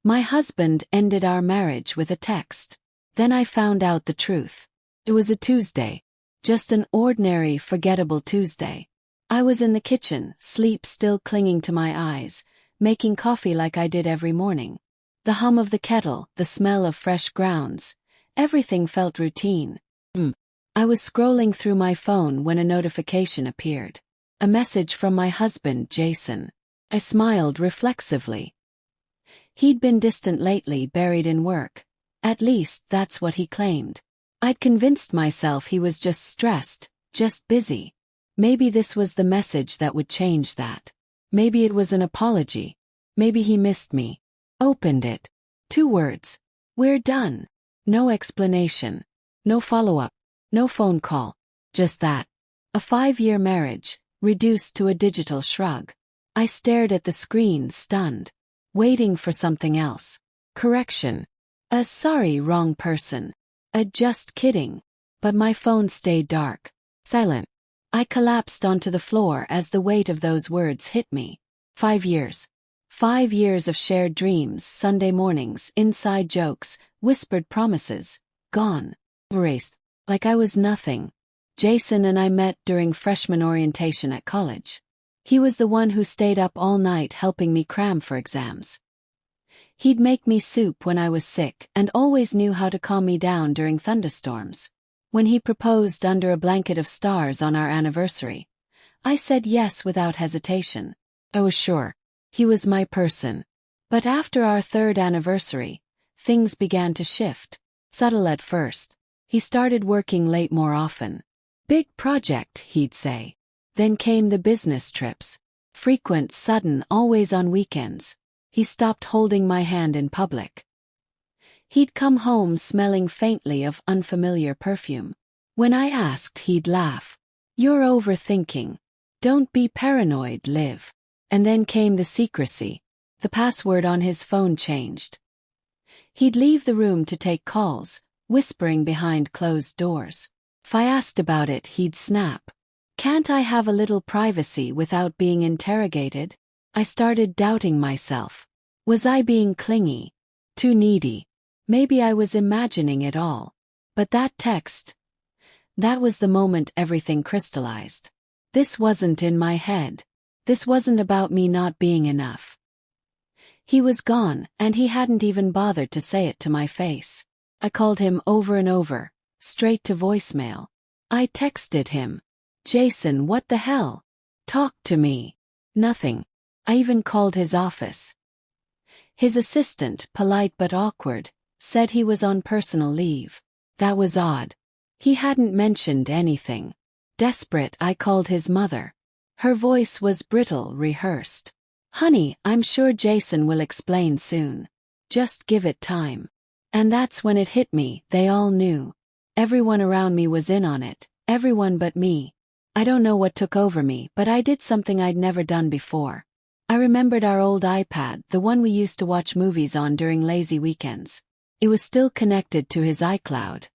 My husband ended our marriage with a text. Then I found out the truth. It was a Tuesday. Just an ordinary, forgettable Tuesday. I was in the kitchen, sleep still clinging to my eyes, making coffee like I did every morning. The hum of the kettle, the smell of fresh grounds. Everything felt routine. I was scrolling through my phone when a notification appeared. A message from my husband, Jason. I smiled reflexively. He'd been distant lately, buried in work. At least, that's what he claimed. I'd convinced myself he was just stressed, just busy. Maybe this was the message that would change that. Maybe it was an apology. Maybe he missed me. Opened it. 2 words. We're done. No explanation. No follow-up. No phone call. Just that. A 5-year marriage, reduced to a digital shrug. I stared at the screen, stunned. Waiting for something else. Correction. A sorry, wrong person. A just kidding. But my phone stayed dark. Silent. I collapsed onto the floor as the weight of those words hit me. 5 years. 5 years of shared dreams, Sunday mornings, inside jokes, whispered promises. Gone. Erased. Like I was nothing. Jason and I met during freshman orientation at college. He was the one who stayed up all night helping me cram for exams. He'd make me soup when I was sick and always knew how to calm me down during thunderstorms. When he proposed under a blanket of stars on our anniversary, I said yes without hesitation. I was sure. He was my person. But after our 3rd anniversary, things began to shift. Subtle at first. He started working late more often. Big project, he'd say. Then came the business trips. Frequent, sudden, always on weekends. He stopped holding my hand in public. He'd come home smelling faintly of unfamiliar perfume. When I asked, he'd laugh. You're overthinking. Don't be paranoid, Liv. And then came the secrecy. The password on his phone changed. He'd leave the room to take calls, whispering behind closed doors. If I asked about it, he'd snap. Can't I have a little privacy without being interrogated? I started doubting myself. Was I being clingy? Too needy? Maybe I was imagining it all. But that text, that was the moment everything crystallized. This wasn't in my head. This wasn't about me not being enough. He was gone, and he hadn't even bothered to say it to my face. I called him over and over, straight to voicemail. I texted him. Jason, what the hell? Talk to me. Nothing. I even called his office. His assistant, polite but awkward, said he was on personal leave. That was odd. He hadn't mentioned anything. Desperate, I called his mother. Her voice was brittle, rehearsed. Honey, I'm sure Jason will explain soon. Just give it time. And that's when it hit me, they all knew. Everyone around me was in on it, everyone but me. I don't know what took over me, but I did something I'd never done before. I remembered our old iPad, the one we used to watch movies on during lazy weekends. It was still connected to his iCloud.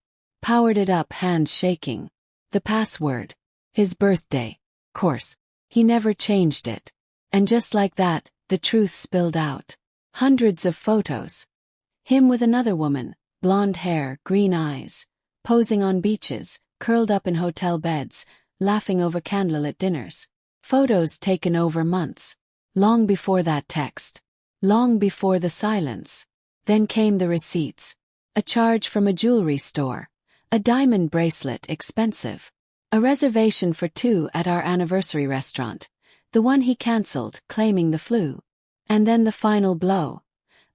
Powered it up, hands shaking. The password. His birthday. Course. He never changed it. And just like that, the truth spilled out. Hundreds of photos. Him with another woman, blonde hair, green eyes, posing on beaches, curled up in hotel beds, laughing over candlelit dinners. Photos taken over months. Long before that text. Long before the silence. Then came the receipts. A charge from a jewelry store. A diamond bracelet, expensive. A reservation for 2 at our anniversary restaurant. The one he cancelled, claiming the flu. And then the final blow.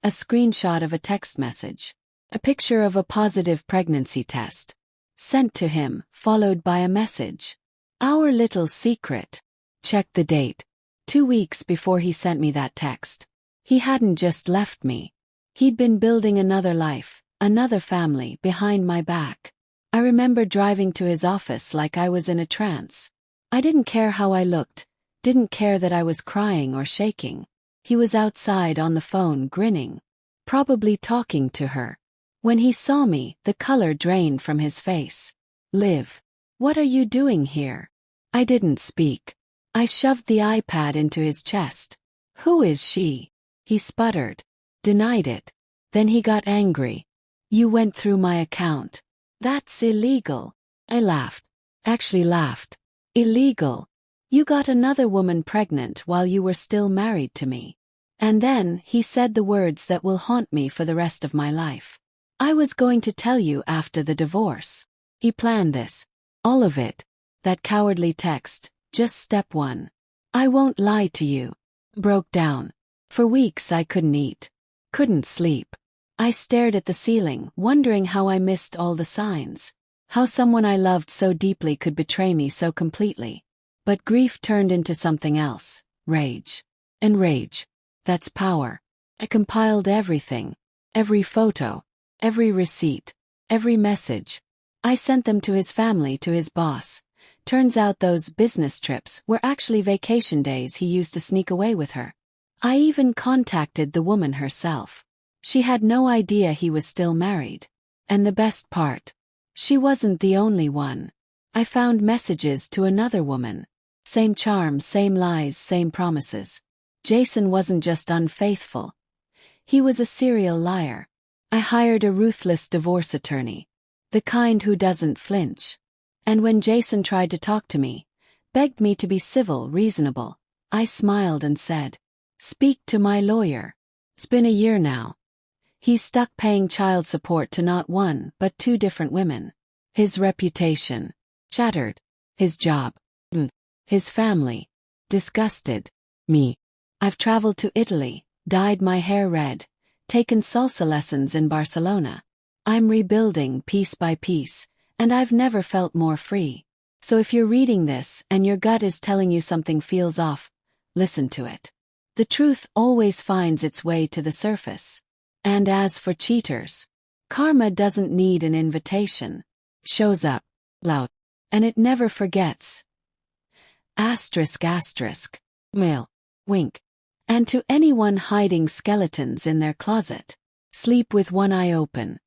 A screenshot of a text message. A picture of a positive pregnancy test. Sent to him, followed by a message. Our little secret. Check the date. 2 weeks before he sent me that text. He hadn't just left me. He'd been building another life, another family, behind my back. I remember driving to his office like I was in a trance. I didn't care how I looked, didn't care that I was crying or shaking. He was outside on the phone grinning. Probably talking to her. When he saw me, the color drained from his face. Liv, what are you doing here? I didn't speak. I shoved the iPad into his chest. Who is she? He sputtered. Denied it. Then he got angry. You went through my account. That's illegal. I laughed. Actually laughed. Illegal. You got another woman pregnant while you were still married to me. And then he said the words that will haunt me for the rest of my life. I was going to tell you after the divorce. He planned this. All of it. That cowardly text, just step one. I won't lie to you. Broke down. For weeks I couldn't eat. Couldn't sleep. I stared at the ceiling, wondering how I missed all the signs. How someone I loved so deeply could betray me so completely. But grief turned into something else. Rage. And rage. That's power. I compiled everything. Every photo. Every receipt. Every message. I sent them to his family, to his boss. Turns out those business trips were actually vacation days he used to sneak away with her. I even contacted the woman herself. She had no idea he was still married. And the best part, she wasn't the only one. I found messages to another woman. Same charm, same lies, same promises. Jason wasn't just unfaithful. He was a serial liar. I hired a ruthless divorce attorney. The kind who doesn't flinch. And when Jason tried to talk to me, begged me to be civil, reasonable, I smiled and said, "Speak to my lawyer." It's been a year now. He's stuck paying child support to not one but two different women. His reputation. Shattered. His job. His family. Disgusted. Me. I've traveled to Italy, dyed my hair red, taken salsa lessons in Barcelona. I'm rebuilding piece by piece, and I've never felt more free. So if you're reading this and your gut is telling you something feels off, listen to it. The truth always finds its way to the surface. And as for cheaters, karma doesn't need an invitation. Shows up, loud, and it never forgets. Asterisk asterisk. Mail. Wink. And to anyone hiding skeletons in their closet, sleep with one eye open.